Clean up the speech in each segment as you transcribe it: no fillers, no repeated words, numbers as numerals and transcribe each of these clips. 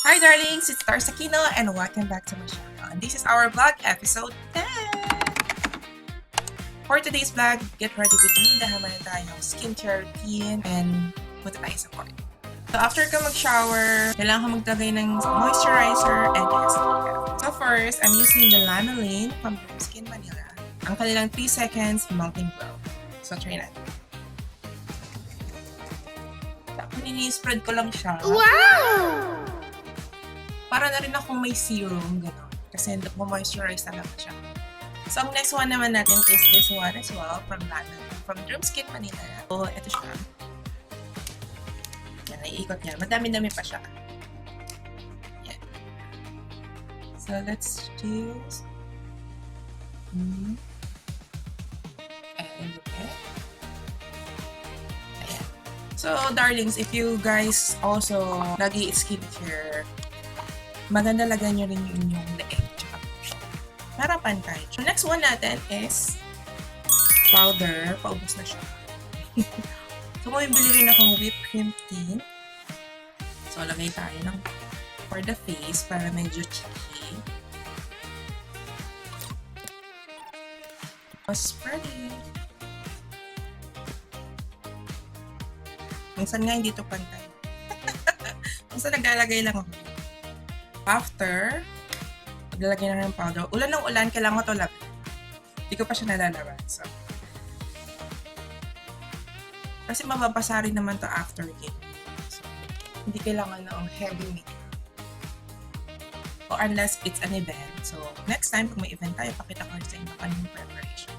Hi darlings, it's Stars Aquino and welcome back to my channel. And this is our vlog episode 10! For today's vlog, get ready with me dahil meron tayong skincare routine and punta tayo sa court. So after ka mag-shower, kailangan ka maglagay ng moisturizer and SPF. So first, I'm using the Lanolin from Dream Skin Manila. Ang kanilang 3 seconds melting glow. So try natin. Spread ko lang siya. Wow! Para na rin akong may serum, gano'n. Kasi moisturize talaga siya. So, ang next one naman natin is this one as well from Lanolin, from Dream Skin Manila. So, ito siya. Yan, naiikot niya. Madami-dami pa siya. Yan. So, let's choose. And okay. Ayan. So, darlings, if you guys also nag-i-skincare, maganda lagyan nyo rin yung inyong leeg tsaka puso. Para pantay. So, next one natin is powder. Paubos na siya. So, bumibili rin akong whipped cream tint. So, lagay tayo ng for the face para medyo cheeky. Spread it. Minsan nga hindi ito pantay. Minsan naglalagay lang ako. After, maglalagay na ng powder. Ulan ng ulan, kailangan ko ito lagay. Hindi ko pa siya nalalaban. So, kasi mababasa rin naman to after game. So, hindi kailangan ng heavy makeup. Or unless it's an event. So, next time, pag may event tayo, pakita ko sa inyo kung yung preparation.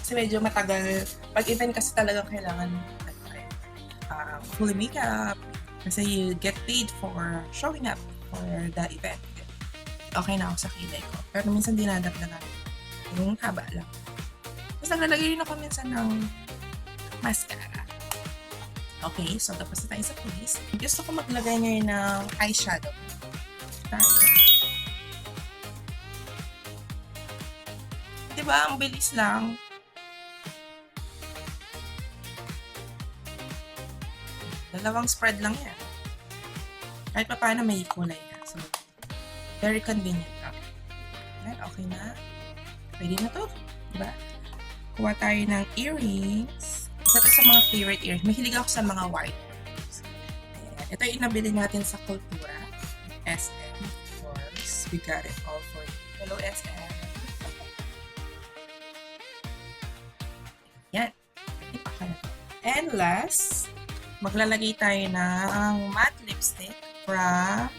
Kasi medyo matagal. Pag event kasi talagang kailangan fully makeup. Kasi you get paid for showing up for the event. Okay na ako sa kilay ko. Pero minsan dinadagdagan. Yung haba lang. Tapos naglalagay rin ako minsan ng mascara. Okay, so tapos na tayo sa face. Gusto ko maglagay ngayon ng eyeshadow. Tayo. Diba? Ang bilis lang. Dalawang spread lang yan. Kahit pa paano may kulay na. So, very convenient lang. Yan, okay na. Pwede na to. Diba? Kuha tayo ng earrings. Isa to sa mga favorite earrings. Mahilig ako sa mga white earrings. Ayan. Ito yung inabili natin sa Kultura. SM. Of course. We got it all for you. Hello, SM. Yan. Ipaka na. And last, maglalagay tayo ng matte lipstick from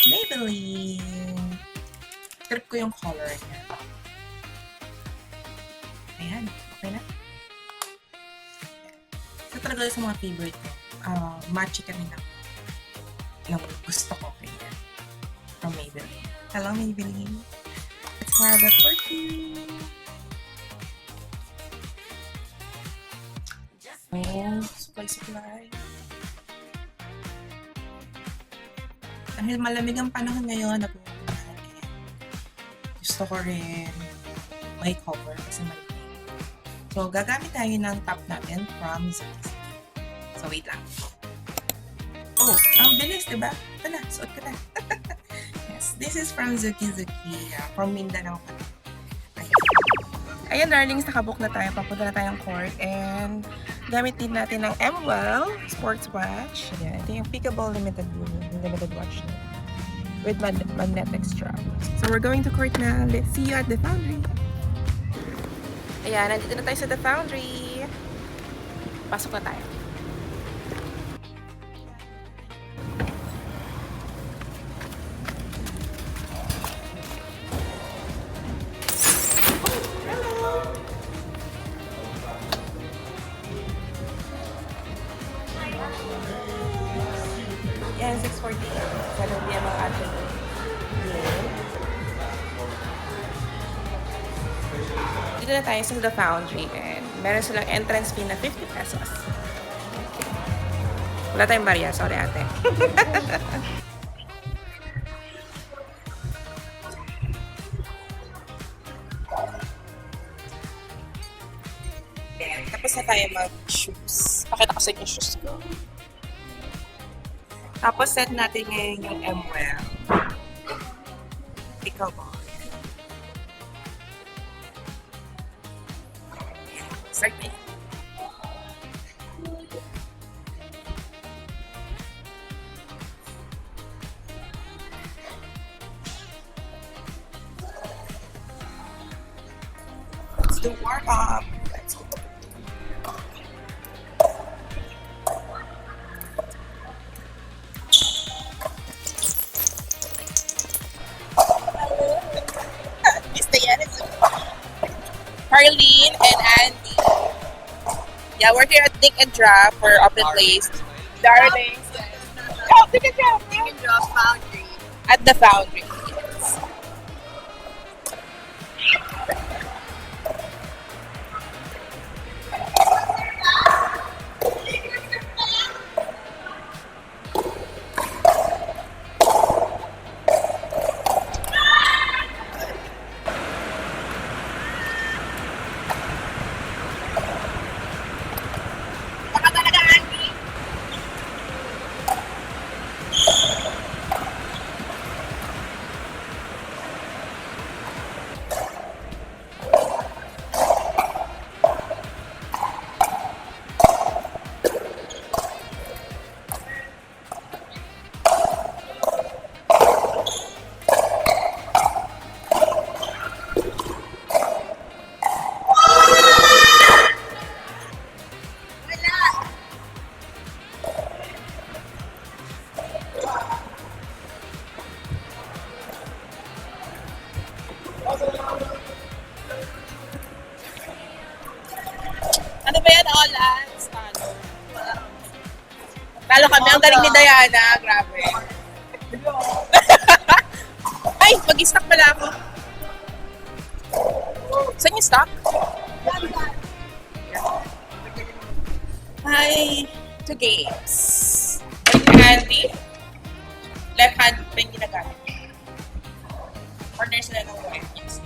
Maybelline. Trip ko yung color niya. Ayan, okay na. So talaga sa mga favorite ko, matchy kami ng gusto ko kaya from Maybelline. Hello Maybelline. Let's have a for you. Oh, supply. Dahil malamig ang panahon ngayon, gusto ko rin may cover kasi malamig. So, gagamit tayo ng top natin from Zuki. So, wait lang. Oh, ang bilis, diba? Ito na, suot ko na. Yes, this is from Zuki from Mindanao. Ayan, darlings, nakabook na tayo. Papunta na tayong court and gamit din natin ng MWell sports watch. Ayan, ito yung Peekaboo limited watch na with magnetic strap. So we're going to court na. Let's see you at the foundry. Ayan, nandito na tayo sa the foundry. Pasok na tayo. Yan, 6:40. Sa lobby ang mga ating game. Dito na tayo sa The Foundry and meron silang entrance fee na 50 pesos. Okay. Wala tayong barya. Sorry, ate. Tapos na tayo mag-shoes. Pakita ko sa inyo shoes ko. Tapos set natin ngayon yung MWell. Pickleball. Start na yan. Let's do warm up. Let's go. Carlene and Andy. Yeah, we're here at Dick and Drop for Open Place. Darlings. Oh, Dick and Drop. Dick and Drop Foundry. At the Foundry. Yes. Ano ba yan, Olans? Talo kami. Ang galing ni Diana. Grabe. Ay, mag-stock pala ako. Saan yung stock? Hi to games. Handy. Left hand pa yung ginagamit. Partner sila ng white games.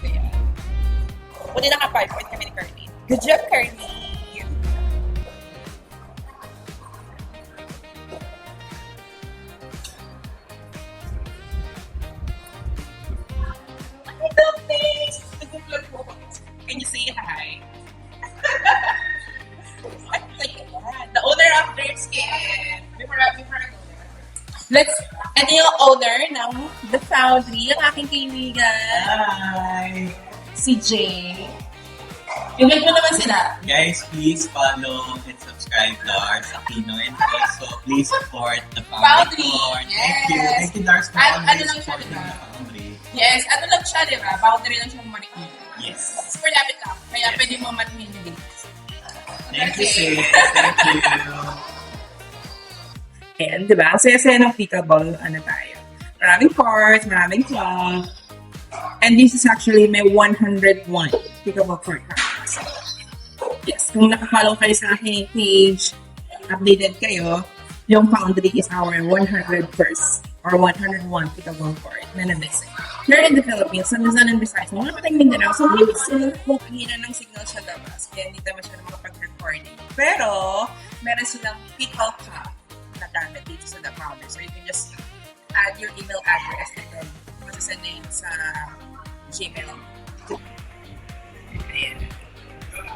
Kung di naka 5 point kami ni Carly. Good job, Carly! Can you say hi? The owner of Dream Skin. Before I go there. Let's, ano yung owner ng The Foundry, ang aking kaibigan. Hi! Si Jay. Invite mo naman sila. Guys, please follow and subscribe Lars Aquino and also please support the Foundry. Foundry, Thank you. yes. Thank you, Lars, for Ano always lang siya, supporting diba? the Foundry. Yes, ano lang siya, di ba? Boundary lang siya Marikina. Yes. Super lapit lang. Kaya pwede mo man-win yung games. Thank you, sis. Thank you. And, di ba? Ang saya-saya ng pickleball, ano tayo. Maraming courts, maraming club. And this is actually my 101 pickleball court. So, yes, kung nakafollow kayo sa aking page, updated kayo, yung Foundry is our 101st or 101 pickleball court na nabisa. Here in the Philippines, sa Luzon and Visayas, mga patay Mindanao, so maybe still hina ng signal sa labas, kaya hindi naman siya makapag-recording. Pero, meron silang pickle cup na gamit dito sa The Foundry. So you can just add your email address and then masasend na yun sa Gmail. Ayan.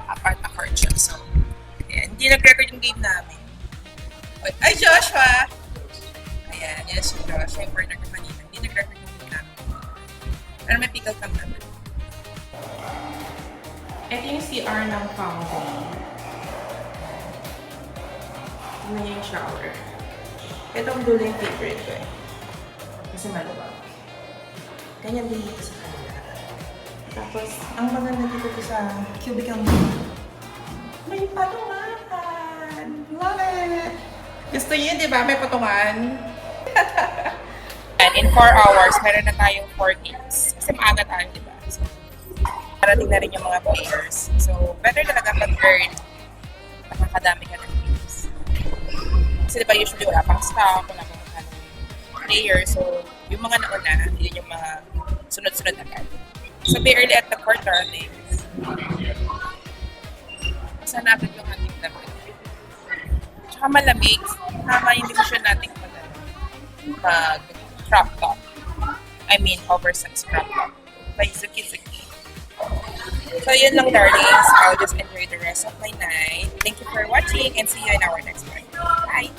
Apart na court siya. So, ayan. Hindi nag-record yung game namin. But, ay, Joshua! Ayan, yan si Joshua, yung partner ko kanina. Hindi nag-record yung game namin. Pero may pickle cam naman. Ito yung CR ng Foundry. Ito yung shower. Itong dulo yung favorite ko eh. Kasi maluwag. Ganyan din dito sa kanila. Tapos, ang maganda dito sa cubicle mo, may patungan! Love it! Gusto niyo, di ba? May patungan. And in 4 hours, meron na tayong 4 games. Kasi maaga tayo, di ba? So, parating na rin yung mga players. So, better talaga pag-earn. Nakakadami ka ng games. Kasi di ba usually wala pang stock, wala pang player. So, yung mga nauna, yun yung mga sunod-sunod agad. So, be early at the court, darlings. Masanapit yung ating damit. Tsaka malamig. Tama yung decision natin pag mag-crop top. I mean, oversized crop top. By Zuki. So yun lang, darlings. I'll just enjoy the rest of my night. Thank you for watching and see you in our next one. Bye!